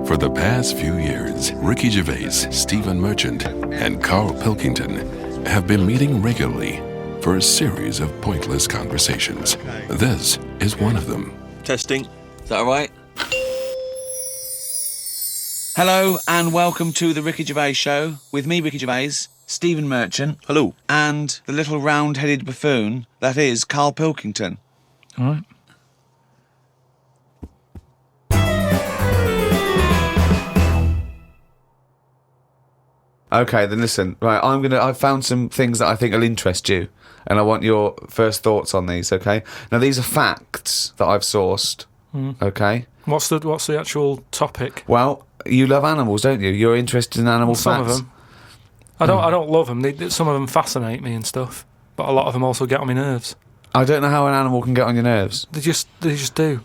For the past few years, Ricky Gervais, Stephen Merchant, and Karl Pilkington have been meeting regularly for a series of pointless conversations. This is one of them. Testing. Is that all right? Hello and welcome to the Ricky Gervais Show with me, Ricky Gervais, Stephen Merchant. Hello. And the little round-headed buffoon that is Karl Pilkington. All right. Okay, then listen. Right, I've found some things that I think will interest you, and I want your first thoughts on these. Okay. Now these are facts that I've sourced. Okay. What's the actual topic? Well, you love animals, don't you? You're interested in animal Some facts. of them. I don't love them. Some of them fascinate me and stuff, but a lot of them also get on my nerves. I don't know how an animal can get on your nerves. They just do.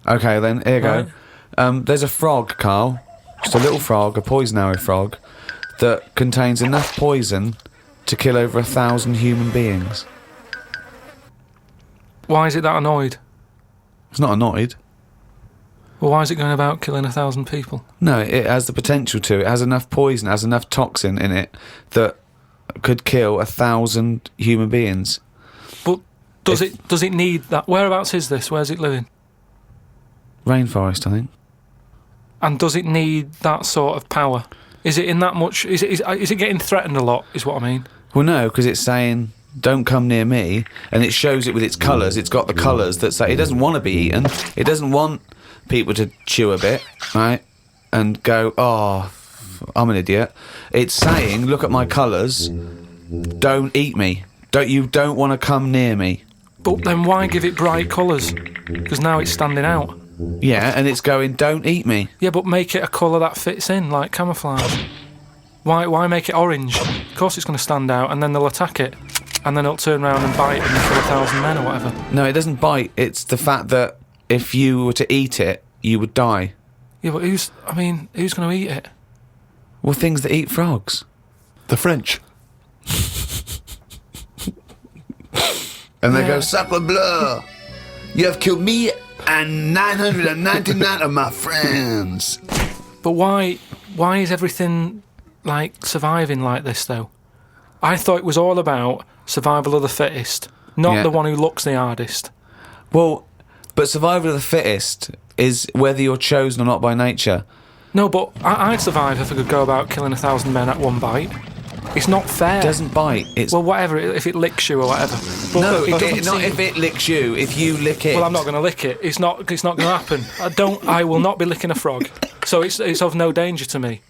Okay, then here you Right. go. There's a frog, Karl. Just a little frog, a poison frog, that contains enough poison to kill over 1,000 human beings. Why is it that annoyed? It's not annoyed. Well, why is it going about killing 1,000 people? No, it has the potential to. It has enough poison, it has enough toxin in it that could kill 1,000 human beings. But does it need that? Whereabouts is this? Where's it living? Rainforest, I think. And does it need that sort of power? Is it in that much? Is it getting threatened a lot? Is what I mean. Well, no, because it's saying, don't come near me, and it shows it with its colours. It's got the colours that say it doesn't want to be eaten. It doesn't want people to chew a bit, right, and go, oh, I'm an idiot. It's saying, look at my colours, don't eat me. Don't want to come near me. But then why give it bright colours? Because now it's standing out. Yeah, and it's going, don't eat me. Yeah, but make it a colour that fits in, like camouflage. Why make it orange? Of course it's going to stand out, and then they'll attack it. And then it'll turn around and bite and kill 1,000 men or whatever. No, it doesn't bite. It's the fact that if you were to eat it, you would die. Yeah, but who's going to eat it? Well, things that eat frogs. The French. And they go, sacre bleu, you have killed me and 999 of my friends. But why is everything, like, surviving like this, though? I thought it was all about survival of the fittest, not the one who looks the hardest. Well, but survival of the fittest is whether you're chosen or not by nature. No, but I'd survive if I could go about killing 1,000 men at one bite. It's not fair. It doesn't bite. It's Well, whatever, if it licks you or whatever. But no, it doesn't not seem- if it licks you. If you lick it. Well, I'm not going to lick it. It's not going to happen. I will not be licking a frog. So it's of no danger to me.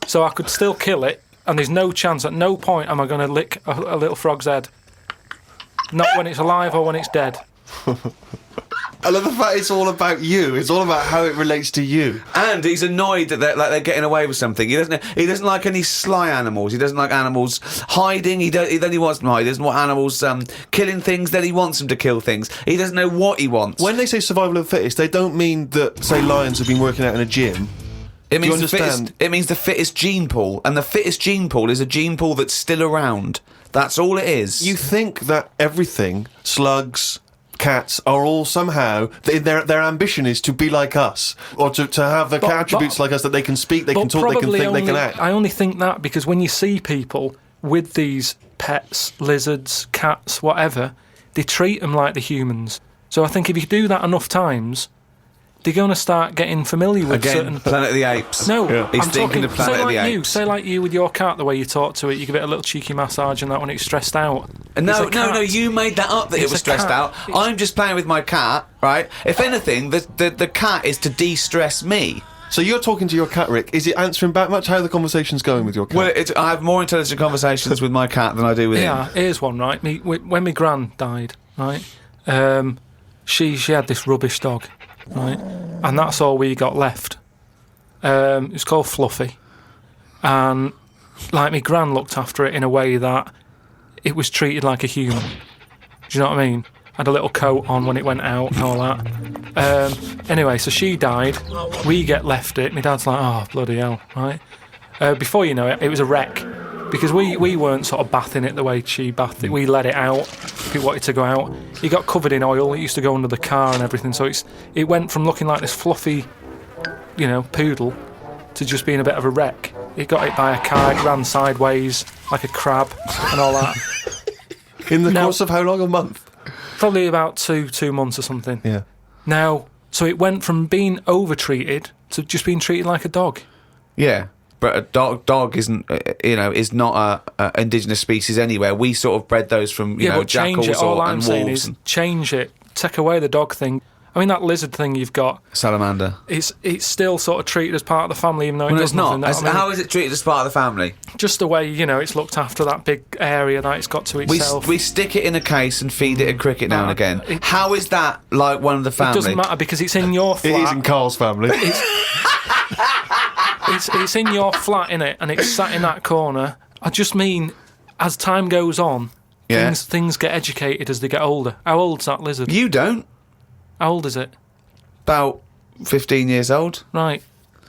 So I could still kill it, and there's no chance, at no point am I going to lick a little frog's head. Not when it's alive or when it's dead. I love the fact it's all about you. It's all about how it relates to you. And he's annoyed that they're getting away with something. He doesn't like any sly animals. He doesn't like animals hiding. He wants them hide. He doesn't want animals killing things. Then he wants them to kill things. He doesn't know what he wants. When they say survival of the fittest, they don't mean that, say, lions have been working out in a gym. It Do you means understand? it means the fittest gene pool, and the fittest gene pool is a gene pool that's still around. That's all it is. You think that everything, slugs, cats, are all somehow, their ambition is to be like us, or to have the attributes like us, that they can speak, they can talk, they can think, they can act. I only think that because when you see people with these pets, lizards, cats, whatever, they treat them like the humans. So I think if you do that enough times, they're going to start getting familiar with Again, certain... Planet of the Apes. No, He's I'm thinking talking, of Planet of the Apes. Say like you with your cat, the way you talk to it, you give it a little cheeky massage and that when it's stressed out. No, you made that up that it It's was a stressed cat. out. I'm just playing with my cat, right? If anything, the cat is to de-stress me. So you're talking to your cat, Rick. Is it answering back much? How are the conversation's going with your cat? Well, I have more intelligent conversations with my cat than I do with him. Yeah, here's one, right? When my gran died, right, she had this rubbish dog, right, and that's all we got left. It was called Fluffy, and like my gran looked after it in a way that it was treated like a human. Do you know what I mean? Had a little coat on when it went out and all that. Anyway, so she died. We get left it. My dad's like, oh, bloody hell, right? Before you know it, it was a wreck. Because we weren't sort of bathing it the way she bathed it. We let it out if it wanted to go out. It got covered in oil. It used to go under the car and everything. So it went from looking like this fluffy, poodle to just being a bit of a wreck. It got hit by a car, it ran sideways like a crab and all that. In the course of how long? A month? Probably about two months or something. Yeah. Now, so it went from being over-treated to just being treated like a dog. Yeah. But a dog isn't, is not a indigenous species anywhere. We sort of bred those from, but change jackals it. All and I'm wolves. saying is change it. Take away the dog thing. I mean, that lizard thing you've got, Salamander. it's still sort of treated as part of the family, even though it Well, does it's not. nothing. How is it treated as part of the family? Just the way, it's looked after, that big area that it's got to itself. We stick it in a case and feed it a cricket now and again. How is that like one of the family? It doesn't matter because it's in your flat. It is in Karl's family. It's in your flat, innit? And it's sat in that corner. I just mean, as time goes on, things get educated as they get older. How old's that lizard? You don't. How old is it? About 15 years old. Right.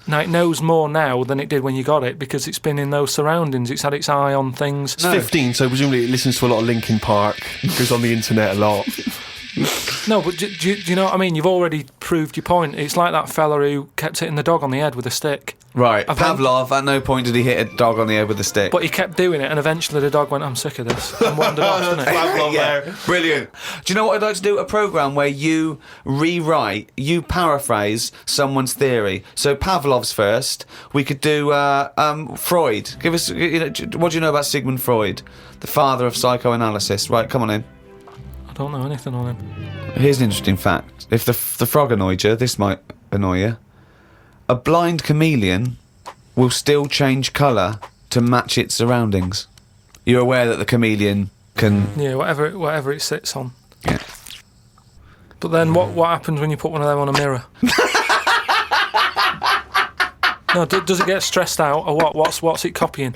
Now, it knows more now than it did when you got it because it's been in those surroundings. It's had its eye on things. It's 15, so presumably it listens to a lot of Linkin Park, goes on the internet a lot. No, but do you know what I mean? You've already proved your point. It's like that fella who kept hitting the dog on the head with a stick. Right. Pavlov, at no point did he hit a dog on the head with a stick. But he kept doing it, and eventually the dog went, I'm sick of this, and wandered off, didn't it? Pavlov Yeah, brilliant. Do you know what I'd like to do? A programme where you paraphrase someone's theory. So Pavlov's first. We could do Freud. Give us, what do you know about Sigmund Freud, the father of psychoanalysis? Right, come on in. I don't know anything on him. Here's an interesting fact. If the frog annoyed you, this might annoy you. A blind chameleon will still change colour to match its surroundings. You're aware that the chameleon can... Yeah, whatever it sits on. Yeah. But then what happens when you put one of them on a mirror? No, does it get stressed out, or what? What's it copying?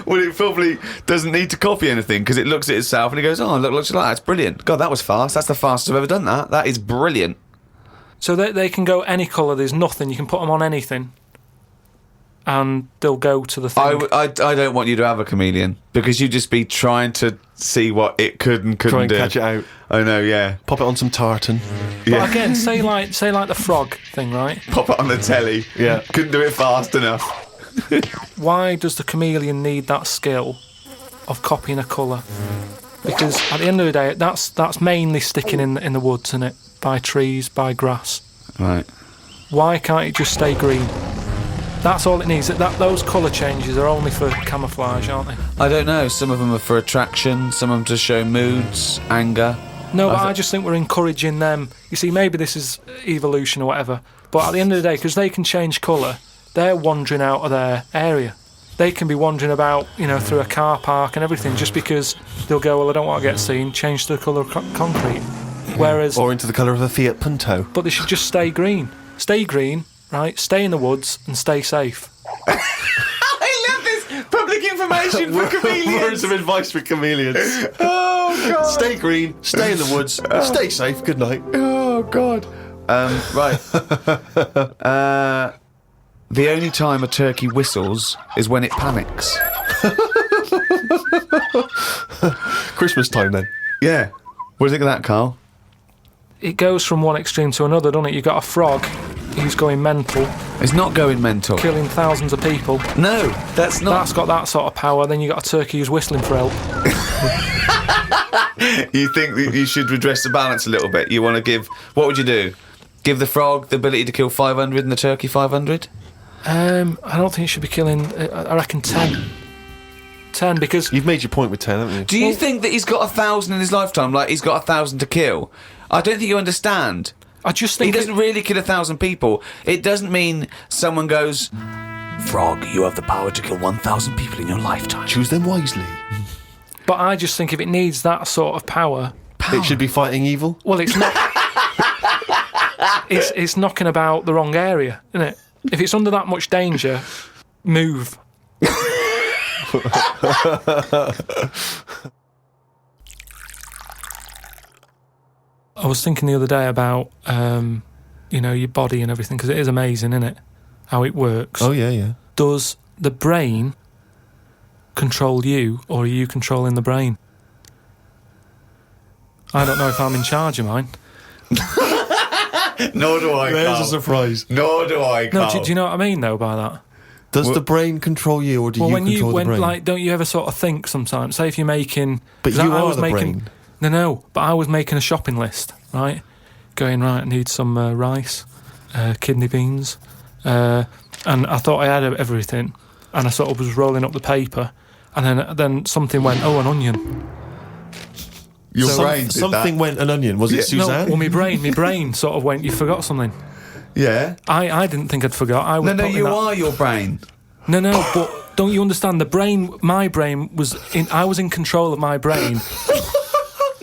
Well, it probably doesn't need to copy anything because it looks at itself and it goes, oh, look, looks like that. It's brilliant. God, that was fast. That's the fastest I've ever done that. That is brilliant. So they can go any colour. There's nothing. You can put them on anything, and they'll go to the thing. I don't want you to have a chameleon because you'd just be trying to see what it could and couldn't Try and do. catch it out. I know, yeah. Pop it on some tartan. But again, say like the frog thing, right? Pop it on the telly. Yeah. Couldn't do it fast enough. Why does the chameleon need that skill of copying a colour? Because at the end of the day, that's mainly sticking in the woods, isn't it? By trees, by grass. Right. Why can't it just stay green? That's all it needs. Those colour changes are only for camouflage, aren't they? I don't know. Some of them are for attraction. Some of them to show moods, anger. No, but I just think we're encouraging them. You see, maybe this is evolution or whatever, but at the end of the day, because they can change colour, they're wandering out of their area. They can be wandering about, through a car park and everything, just because they'll go, well, I don't want to get seen, change the colour of concrete. Whereas... Or into the colour of a Fiat Punto. But they should just stay green. Stay green, right? Stay in the woods and stay safe. I love this public information for chameleons. Words of advice for chameleons. Oh, God. Stay green, stay in the woods, stay safe, good night. Oh, God. Right. The only time a turkey whistles is when it panics. Christmas time then. Yeah. What do you think of that, Karl? It goes from one extreme to another, doesn't it? You've got a frog who's going mental, It's not going mental. killing thousands of people. No, that's not. That's got that sort of power. Then you've got a turkey who's whistling for help. You think that you should redress the balance a little bit? You want to give... What would you do? Give the frog the ability to kill 500 and the turkey 500? I don't think it should be killing... I reckon 10. 10, because... You've made your point with 10, haven't you? Do you think that he's got 1,000 in his lifetime, like he's got 1,000 to kill? I don't think you understand. I just He think... doesn't really kill 1,000 people. It doesn't mean someone goes, Frog, you have the power to kill 1,000 people in your lifetime. Choose them wisely. But I just think if it needs that sort of power... It should be fighting evil. Well, it's not... it's knocking about the wrong area, isn't it? If it's under that much danger, move. I was thinking the other day about, your body and everything, because it is amazing, isn't it? How it works. Oh, yeah. Does the brain control you, or are you controlling the brain? I don't know if I'm in charge of mine. Nor do I, There's Karl. a surprise. Nor do I, No, Karl. do you know what I mean though by that? Does the brain control you, or do you control the brain? Like, don't you ever sort of think sometimes? Say if you're making, But 'cause you I are was the making, brain. No, but I was making a shopping list, right? Going right, I need some rice, kidney beans, and I thought I had everything, and I sort of was rolling up the paper, and then something went, oh, an onion. Your brain did Something that. went an onion. Was it Suzanne? No, well, my brain sort of went, you forgot something. Yeah. I didn't think I'd forgot. I was No, putting you that- are your brain. No, but don't you understand? My brain was I was in control of my brain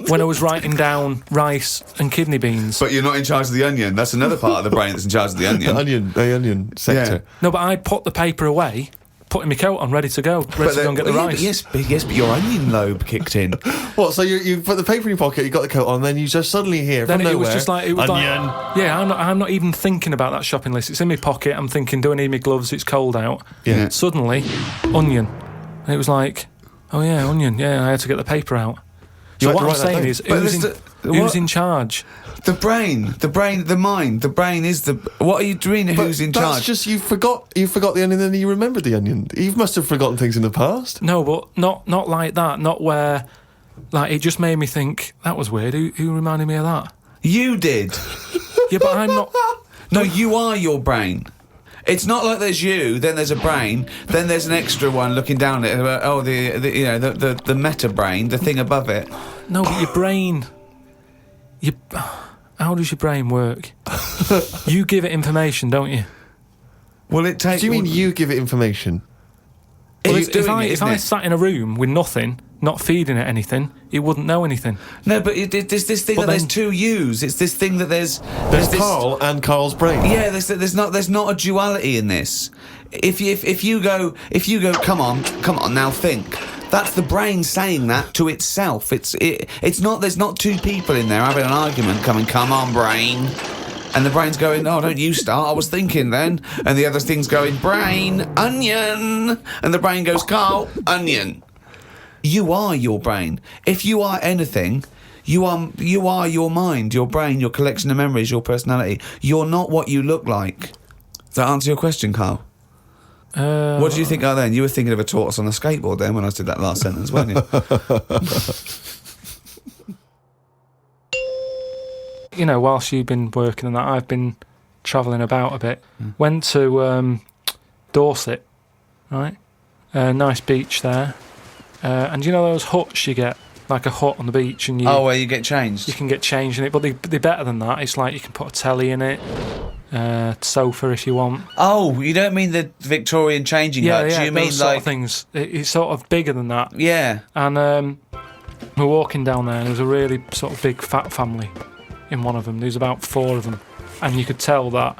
when I was writing down rice and kidney beans. But you're not in charge of the onion. That's another part of the brain that's in charge of the onion. The onion sector. No, but I put the paper away, putting my coat on, ready to go and get the rice. But your onion lobe kicked in. What? So you put the paper in your pocket, you got the coat on, then you just suddenly hear Then from it nowhere, was just like onion. Yeah, I'm not even thinking about that shopping list. It's in my pocket. I'm thinking, do I need my gloves? It's cold out. Yeah. Suddenly, onion, and it was like, oh yeah, onion. Yeah, I had to get the paper out. You So had what to I'm write that saying down. is, But who's in charge? The brain, the mind, the brain is the. What are you doing? Who's in That's charge? just you forgot the onion, and then you remembered the onion. You must have forgotten things in the past. No, but not like that. Not where, like, it just made me think that was weird. Who reminded me of that? You did. Yeah, but I'm not. No, you are your brain. It's not like there's you, then there's a brain, then there's an extra one looking down at it. Oh, the meta brain, the thing above it. No, but your brain. How does your brain work? You give it information, don't you? Well, it takes. Do you mean you give it information? Well, If I sat in a room with nothing, not feeding it anything, it wouldn't know anything. No, but there's this thing But that there's then- two yous. It's this thing that there's this. Karl and Karl's brain. Yeah, there's not a duality in this. If you go, come on, now think. That's the brain saying that to itself. It's not. There's not two people in there having an argument. Come on, brain. And the brain's going, oh, don't you start, I was thinking then. And the other thing's going, brain, onion. And the brain goes, Karl, onion. You are your brain. If you are anything, you are your mind, your brain, your collection of memories, your personality. You're not what you look like. Does that answer your question, Karl? What did you think of then? You were thinking of a tortoise on a skateboard then when I did that last sentence, weren't you? You know, whilst you've been working on that, I've been travelling about a bit. Went to Dorset, right? Nice beach there. And you know those huts you get? Like a hut on the beach, and Where you get changed? you can get changed in it, but they're better than that. It's like you can put a telly in it, sofa if you want. Oh, you don't mean the Victorian changing hut? Yeah, You mean those sort like of things. It's sort of bigger than that. Yeah. And we're walking down there, and there was a really sort of big fat family in one of them. There was about 4 of them, and you could tell that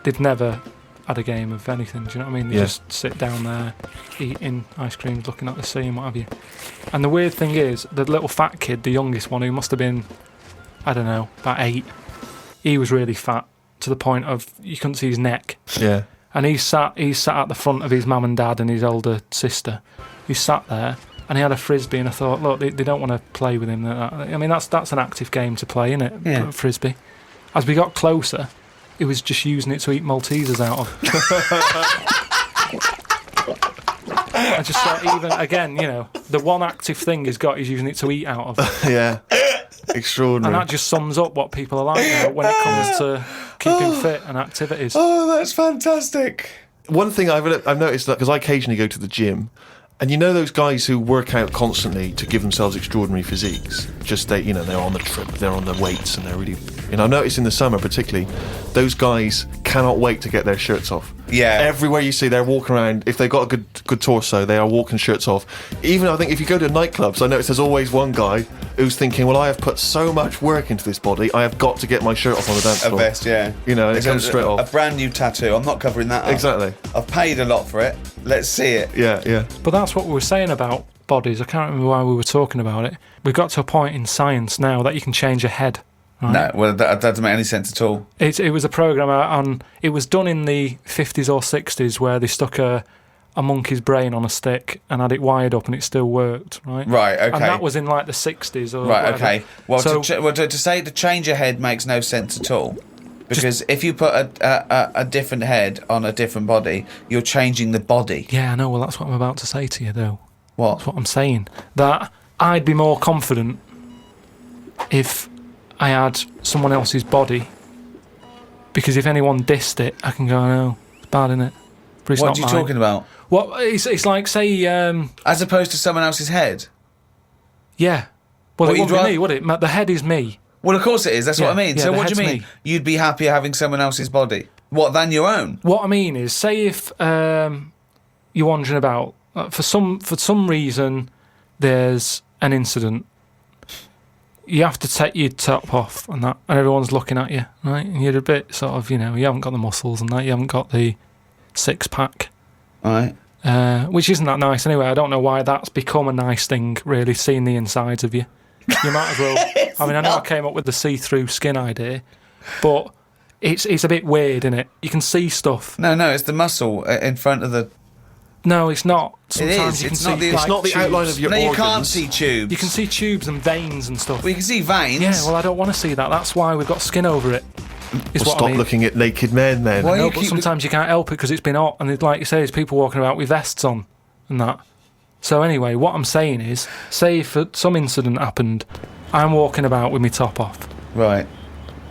they'd never had a game of anything. Do you know what I mean? They just sit down there, eating ice creams, looking at the sea and what have you. And the weird thing is, the little fat kid, the youngest one, who must have been, I don't know, about 8, he was really fat to the point of you couldn't see his neck. Yeah. And he sat at the front of his mum and dad and his older sister. He sat there and he had a frisbee, and I thought, look, they don't want to play with him. I mean, that's an active game to play, isn't it? Yeah. Frisbee. As we got closer, he was just using it to eat Maltesers out of. I just thought, even again, you know, the one active thing he's got, he's using it to eat out of. Yeah. Extraordinary. And that just sums up what people are like now when it comes to keeping fit and activities. Oh, that's fantastic. One thing I've noticed, because I occasionally go to the gym, and you know those guys who work out constantly to give themselves extraordinary physiques. Just they're on the trip, they're on the weights, and they're really. I've noticed in the summer particularly, those guys cannot wait to get their shirts off. Yeah. Everywhere you see, they're walking around. If they've got a good torso, they are walking shirts off. Even I think if you go to nightclubs, I notice there's always one guy who's thinking, well, I have put so much work into this body, I have got to get my shirt off on the dance A floor. vest, yeah. And it comes straight a off. brand new tattoo. I'm not covering that up. Exactly. I've paid a lot for it. Let's see it. Yeah. But that's what we were saying about bodies. I can't remember why we were talking about it. We've got to a point in science now that you can change your head. Right? No, well, that doesn't make any sense at all. It was a program on. It was done in the 50s or 60s where they stuck a monkey's brain on a stick and had it wired up and it still worked. Right. Right. Okay. And that was in like the 60s or right. whatever. Okay. Well, So- to say to change your head makes no sense at all. Because if you put a different head on a different body, you're changing the body. Yeah, I know. Well, that's what I'm about to say to you, though. What? That's what I'm saying. That I'd be more confident if I had someone else's body. Because if anyone dissed it, I can go, no, it's bad, innit? But it's What not are you mine. talking about? Well, it's like, say... As opposed to someone else's head? yeah. Well, What, it you'd wouldn't be rather- me, would it? The head is me. Well, of course it is. That's what I mean. Yeah, So the what do you head's mean? me. You'd be happier having someone else's body? What, than your own? What I mean is, say if you're wandering about, for some reason, there's an incident. You have to take your top off and that, and everyone's looking at you, right? And you're a bit sort of, you haven't got the muscles and that, you haven't got the six-pack, All right. which isn't that nice anyway. I don't know why that's become a nice thing, really, seeing the insides of you. You might as well... I mean, I know I came up with the see-through skin idea, but it's a bit weird, isn't it? You can see stuff. No, it's the muscle in front of the... No, it's not. Sometimes is. you can It's see not the- It's like, not the tubes. outline of your No, organs. you can't see tubes. You can see tubes and veins and stuff. Well, you can see veins. Yeah, well, I don't want to see that. That's why we've got skin over it. Is Well, what stop I mean. looking at naked men, then. Why- No, you but keep sometimes you can't help it because it's been hot, and like you say, there's people walking about with vests on and that. So anyway, what I'm saying is, say if some incident happened, I'm walking about with my top off. Right.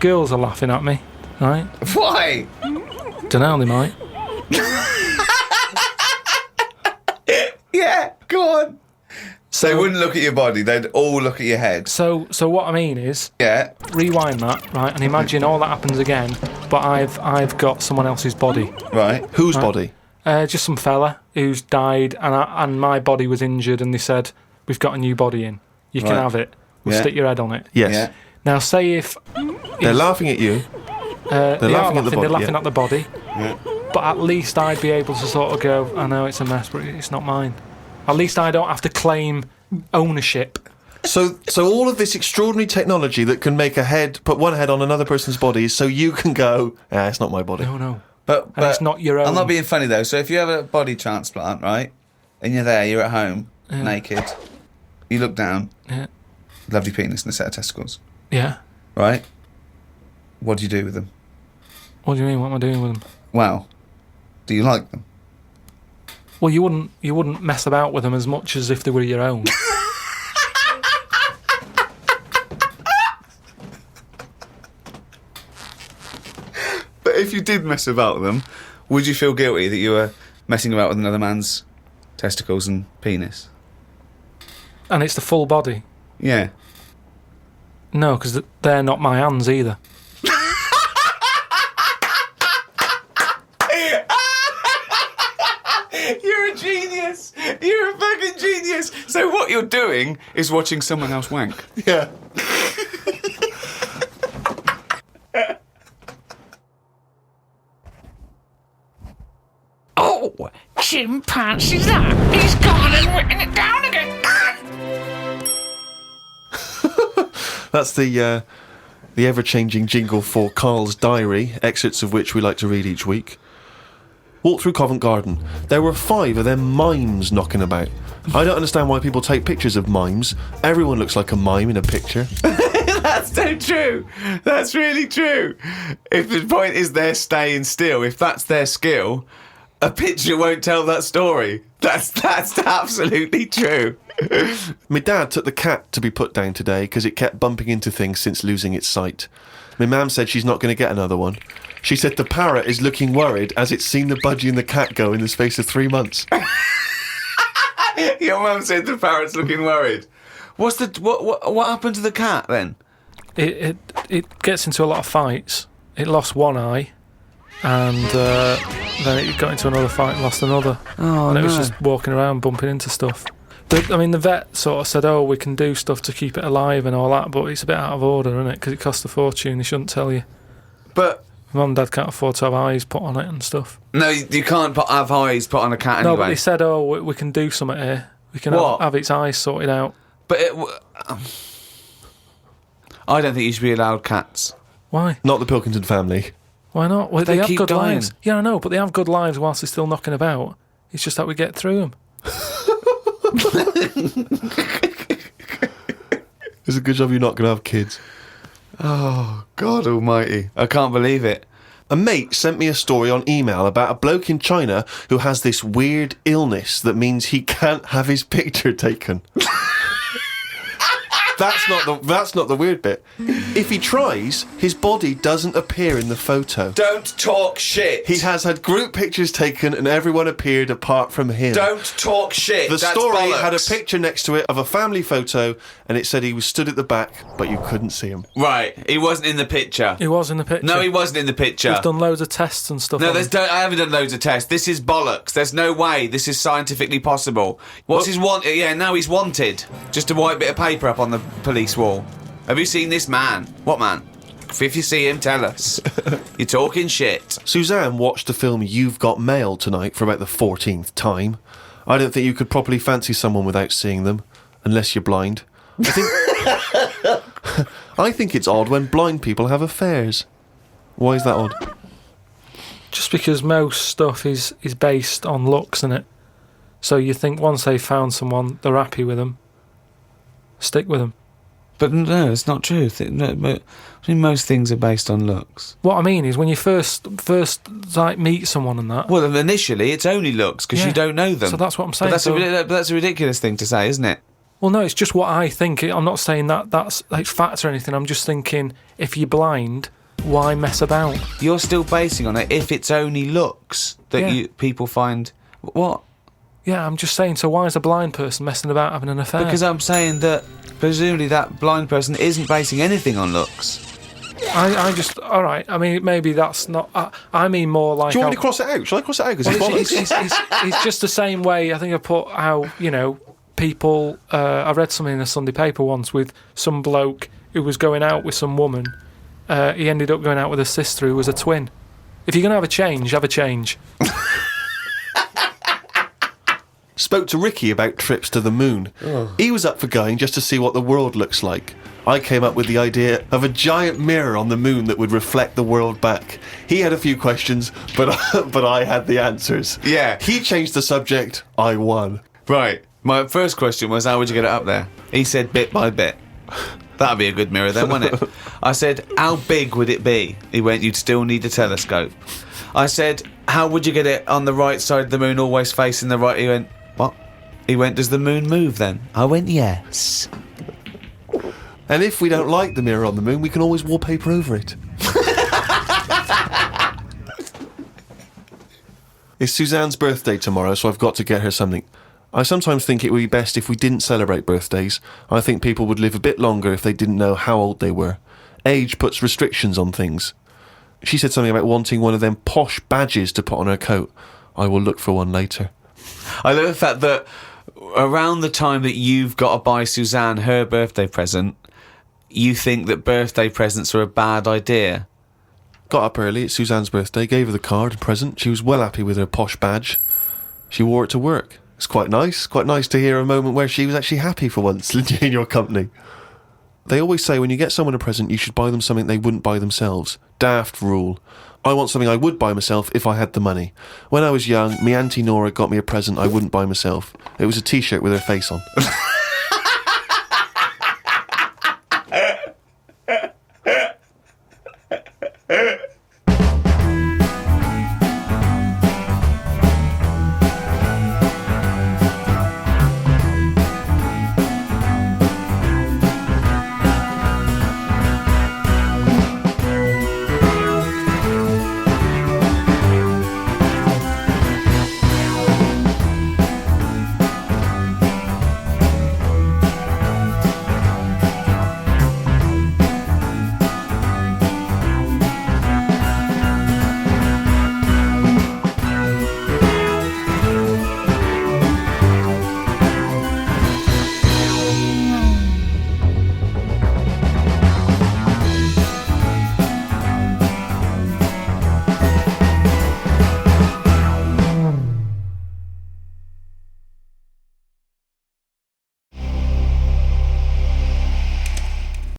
Girls are laughing at me, right? Why? Don't know, they might. Yeah, go on. So they wouldn't look at your body, they'd all look at your head. So what I mean is, Yeah. rewind that, right, and imagine all that happens again, but I've got someone else's body. Right. Whose body? Just some fella who's died, and my body was injured, and they said, we've got a new body in. You can Right. have it. We'll Yeah. stick your head on it. Yes. Yeah. Now, say if... They're laughing at you. they are laughing at the body, They're laughing yeah. at the body. Yeah. But at least I'd be able to sort of go, I know it's a mess, but it's not mine. At least I don't have to claim ownership. So all of this extraordinary technology that can make put one head on another person's body, so you can go, it's not my body. No. But it's not your own. I'm not being funny though. So if you have a body transplant, right, and you're there, you're at home, naked, you look down, Yeah. lovely penis and a set of testicles, Yeah. right? What do you do with them? What do you mean? What am I doing with them? Well, do you like them? Well, you wouldn't mess about with them as much as if they were your own. But if you did mess about with them, would you feel guilty that you were messing about with another man's testicles and penis? And it's the full body. Yeah. No, because they're not my hands either. You're a genius! You're a fucking genius! So what you're doing is watching someone else wank. Yeah. Oh, chimpanzee's that? He's gone and written it down again. That's the ever-changing jingle for Karl's diary, excerpts of which we like to read each week. Walked through Covent Garden. There were 5 of them mimes knocking about. I don't understand why people take pictures of mimes. Everyone looks like a mime in a picture. That's so true. That's really true. If the point is they're staying still, if that's their skill, a picture won't tell that story. That's absolutely true. My dad took the cat to be put down today because it kept bumping into things since losing its sight. My mum said she's not going to get another one. She said the parrot is looking worried as it's seen the budgie and the cat go in the space of 3 months. Your mum said the parrot's looking worried. What happened to the cat then? It gets into a lot of fights. It lost one eye, and then it got into another fight and lost another. Oh, and it was just walking around bumping into stuff. The vet sort of said, we can do stuff to keep it alive and all that, but it's a bit out of order, isn't it? Because it costs a fortune, they shouldn't tell you. But Mum and Dad can't afford to have eyes put on it and stuff. no, you can't have eyes put on a cat No, anyway. but they said, we can do something here. We can What? have its eyes sorted out. But I don't think you should be allowed cats. Why? Not the Pilkington family. Why not? Well, They they have keep good dying. lives. Yeah, I know, but they have good lives whilst they're still knocking about. It's just that we get through them. It's a good job you're not going to have kids. Oh, God almighty. I can't believe it. A mate sent me a story on email about a bloke in China who has this weird illness that means he can't have his picture taken. That's not the weird bit. If he tries, his body doesn't appear in the photo. Don't talk shit. He has had group pictures taken and everyone appeared apart from him. Don't talk shit. The That's story bollocks. had a picture next to it of a family photo and it said he was stood at the back, but you couldn't see him. Right, he wasn't in the picture. He was in the picture. No, he wasn't in the picture. We've done loads of tests and stuff. No, on him. I haven't done loads of tests. This is bollocks. There's no way this is scientifically possible. What's his want? Yeah, now he's wanted. Just a white bit of paper up on the police wall. Have you seen this man? What man? If you see him, tell us. You're talking shit. Suzanne watched the film You've Got Mail tonight for about the 14th time. I don't think you could properly fancy someone without seeing them, unless you're blind. I think it's odd when blind people have affairs. Why is that odd? Just because most stuff is based on looks, innit? So you think once they've found someone, they're happy with them, stick with them. But no, it's not true. Most things are based on looks. What I mean is when you first like meet someone and that. Well, initially it's only looks because you don't know them. So that's what I'm saying. But that's a ridiculous thing to say, isn't it? Well, no, it's just what I think. I'm not saying that's like fact or anything. I'm just thinking if you're blind, why mess about? You're still basing on it if it's only looks that people find. What? Yeah, I'm just saying. So why is a blind person messing about having an affair? Because I'm saying that presumably that blind person isn't basing anything on looks. I just all right. I mean, maybe that's not. I mean more like. Do you want me to cross it out? Shall I cross it out? Because it's just the same way. I think I put how people. I read something in a Sunday paper once with some bloke who was going out with some woman. He ended up going out with a sister who was a twin. If you're gonna have a change, have a change. Spoke to Ricky about trips to the moon. He was up for going just to see what the world looks like. I came up with the idea of a giant mirror on the moon that would reflect the world back. He had a few questions, but I had the answers. Yeah. He changed the subject. I won. Right. My first question was, how would you get it up there? He said bit by bit. That'd be a good mirror then, wouldn't it? I said, how big would it be? He went, you'd still need a telescope. I said, how would you get it on the right side of the moon, always facing the right? He went, what? He went, does the moon move then? I went, yes. And if we don't like the mirror on the moon, we can always wallpaper over it. It's Suzanne's birthday tomorrow, so I've got to get her something. I sometimes think it would be best if we didn't celebrate birthdays. I think people would live a bit longer if they didn't know how old they were. Age puts restrictions on things. She said something about wanting one of them posh badges to put on her coat. I will look for one later. I love the fact that around the time that you've got to buy Suzanne her birthday present, you think that birthday presents are a bad idea. Got up early, it's Suzanne's birthday, gave her the card and present. She was well happy with her posh badge. She wore it to work. It's quite nice to hear a moment where she was actually happy for once in your company. They always say when you get someone a present, you should buy them something they wouldn't buy themselves. Daft rule. I want something I would buy myself if I had the money. When I was young, me Auntie Nora got me a present I wouldn't buy myself. It was a t-shirt with her face on.